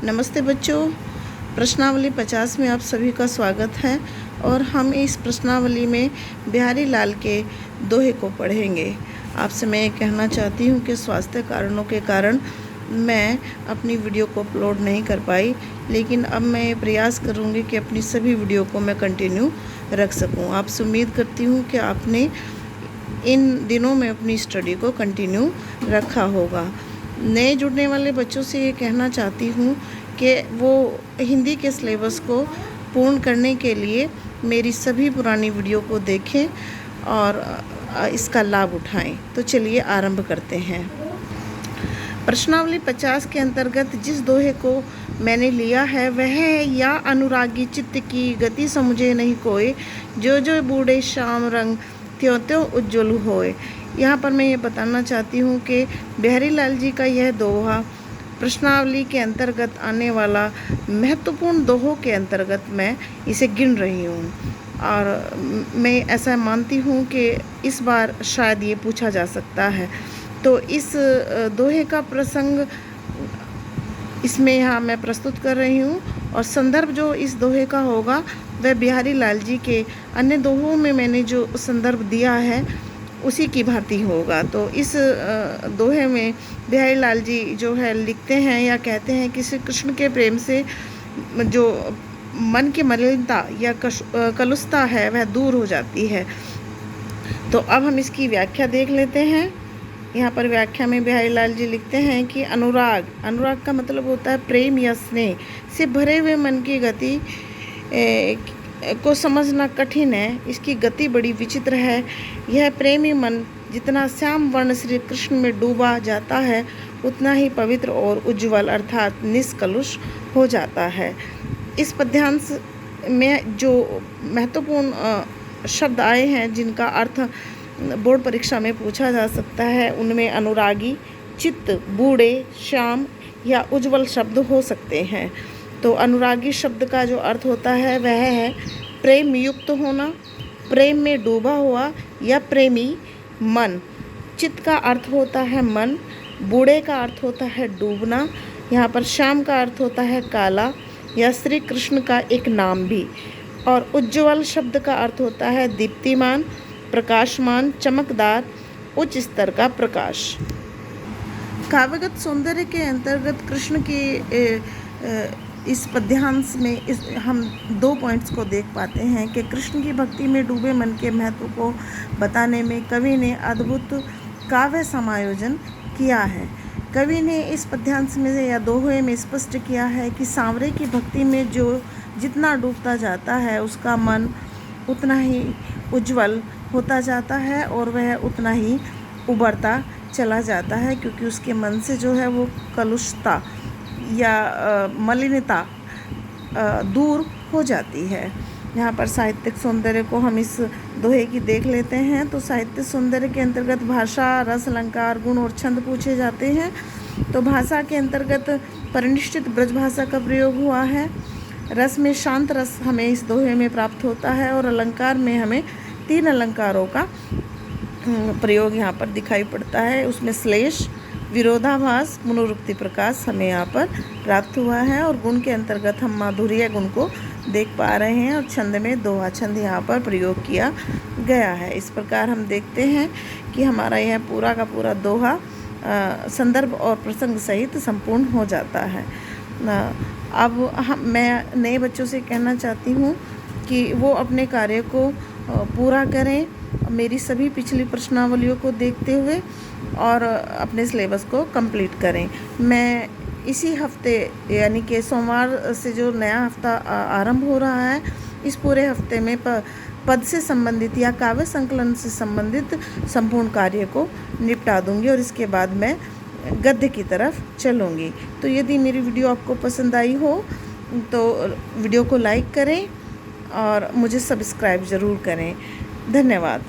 नमस्ते बच्चों, प्रश्नावली 50 में आप सभी का स्वागत है। और हम इस प्रश्नावली में बिहारी लाल के दोहे को पढ़ेंगे। आपसे मैं ये कहना चाहती हूँ कि स्वास्थ्य कारणों के कारण मैं अपनी वीडियो को अपलोड नहीं कर पाई, लेकिन अब मैं ये प्रयास करूँगी कि अपनी सभी वीडियो को मैं कंटिन्यू रख सकूँ। आपसे उम्मीद करती हूँ कि आपने इन दिनों में अपनी स्टडी को कंटिन्यू रखा होगा। नए जुड़ने वाले बच्चों से ये कहना चाहती हूँ कि वो हिंदी के सिलेबस को पूर्ण करने के लिए मेरी सभी पुरानी वीडियो को देखें और इसका लाभ उठाएं। तो चलिए आरंभ करते हैं। प्रश्नावली 50 के अंतर्गत जिस दोहे को मैंने लिया है वह है, या अनुरागी चित्त की गति समझे नहीं कोई, जो जो बूढ़े श्याम रंग त्यों त्यों उज्ज्वल होए। यहाँ पर मैं ये बताना चाहती हूँ कि बिहारी लाल जी का यह दोहा प्रश्नावली के अंतर्गत आने वाला महत्वपूर्ण दोहों के अंतर्गत मैं इसे गिन रही हूँ, और मैं ऐसा मानती हूँ कि इस बार शायद ये पूछा जा सकता है। तो इस दोहे का प्रसंग इसमें यहाँ मैं प्रस्तुत कर रही हूँ, और संदर्भ जो इस दोहे का होगा वह बिहारी लाल जी के अन्य दोहों में मैंने जो संदर्भ दिया है उसी की भांति होगा। तो इस दोहे में बिहारी लाल जी जो है लिखते हैं या कहते हैं कि श्री कृष्ण के प्रेम से जो मन की मलिनता या कलुषता है वह दूर हो जाती है। तो अब हम इसकी व्याख्या देख लेते हैं। यहाँ पर व्याख्या में बिहारी लाल जी लिखते हैं कि अनुराग का मतलब होता है प्रेम या स्नेह से भरे हुए मन की गति को समझना कठिन है। इसकी गति बड़ी विचित्र है। यह प्रेमी मन जितना श्याम वर्ण श्री कृष्ण में डूबा जाता है उतना ही पवित्र और उज्ज्वल अर्थात निष्कलुष हो जाता है। इस पद्यांश में जो महत्वपूर्ण शब्द आए हैं जिनका अर्थ बोर्ड परीक्षा में पूछा जा सकता है, उनमें अनुरागी, चित्त, बूढ़े, श्याम या उज्ज्वल शब्द हो सकते हैं। तो अनुरागी शब्द का जो अर्थ होता है वह है प्रेम युक्त होना, प्रेम में डूबा हुआ या प्रेमी मन। चित्त का अर्थ होता है मन, बूढ़े का अर्थ होता है डूबना, यहाँ पर श्याम का अर्थ होता है काला या श्री कृष्ण का एक नाम भी। और उज्ज्वल शब्द का अर्थ होता है दीप्तिमान, प्रकाशमान, चमकदार, उच्च स्तर का प्रकाश। काव्यगत सौंदर्य के अंतर्गत कृष्ण के इस पद्यांश में हम 2 पॉइंट्स को देख पाते हैं कि कृष्ण की भक्ति में डूबे मन के महत्व को बताने में कवि ने अद्भुत काव्य समायोजन किया है। कवि ने इस पद्यांश में या दोहे में स्पष्ट किया है कि सांवरे की भक्ति में जो जितना डूबता जाता है उसका मन उतना ही उज्ज्वल होता जाता है और वह उतना ही उभरता चला जाता है, क्योंकि उसके मन से जो है वो कलुषता या मलिनता दूर हो जाती है। यहाँ पर साहित्यिक सौंदर्य को हम इस दोहे की देख लेते हैं। तो साहित्यिक सौंदर्य के अंतर्गत भाषा, रस, अलंकार, गुण और छंद पूछे जाते हैं। तो भाषा के अंतर्गत परिनिष्ठित ब्रज भाषा का प्रयोग हुआ है। रस में शांत रस हमें इस दोहे में प्राप्त होता है, और अलंकार में हमें 3 अलंकारों का प्रयोग यहाँ पर दिखाई पड़ता है। उसमें श्लेष, विरोधाभास, पुनरुक्ति प्रकाश हमें यहाँ पर प्राप्त हुआ है। और गुण के अंतर्गत हम माधुर्य गुण को देख पा रहे हैं, और छंद में दोहा छंद यहाँ पर प्रयोग किया गया है। इस प्रकार हम देखते हैं कि हमारा यह पूरा का पूरा दोहा संदर्भ और प्रसंग सहित संपूर्ण हो जाता है। अब मैं नए बच्चों से कहना चाहती हूँ कि वो अपने कार्य को पूरा करें, मेरी सभी पिछली प्रश्नावलियों को देखते हुए, और अपने सिलेबस को कंप्लीट करें। मैं इसी हफ्ते यानी कि सोमवार से जो नया हफ्ता आरंभ हो रहा है, इस पूरे हफ्ते में पद से संबंधित या काव्य संकलन से संबंधित संपूर्ण कार्य को निपटा दूंगी, और इसके बाद मैं गद्य की तरफ चलूँगी। तो यदि मेरी वीडियो आपको पसंद आई हो तो वीडियो को लाइक करें और मुझे सब्सक्राइब ज़रूर करें। धन्यवाद।